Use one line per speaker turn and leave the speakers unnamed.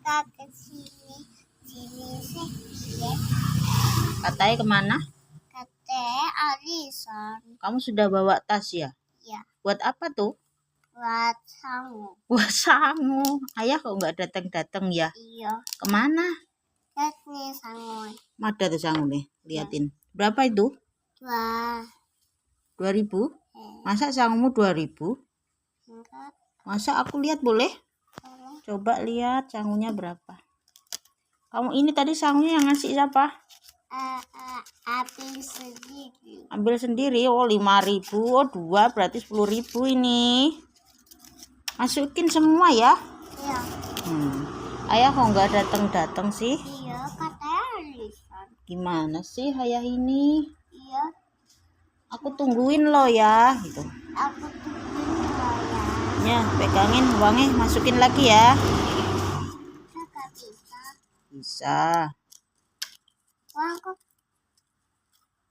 kakak ke sini sih ya.
Katanya kemana?
Katanya Alison.
Kamu sudah bawa tas ya?
Ya.
Buat apa tuh?
Buat sangu.
Buat sangu. Ayah kok nggak datang-datang ya?
Iya.
Kemana?
Lihat nih sangu.
Ada tuh sangu nih, liatin. Berapa itu? 2.000? Masa sangumu 2.000?
Enggak.
Masa aku lihat boleh? Coba lihat sangunya berapa. Kamu ini tadi sangunya yang ngasih siapa?
Ambil sendiri.
Ambil sendiri. Oh 5.000. Oh 2 berarti 10.000 ini. Masukin semua ya.
Iya.
Ayah kok nggak datang-datang sih?
Iya, katanya Alison.
Gimana sih ayah ini?
Iya.
Aku tungguin lo ya. Gitu.
Aku tungguin lo ya.
Ya, pegangin uangnya, masukin lagi ya.
Enggak bisa.
Bisa.
Uangku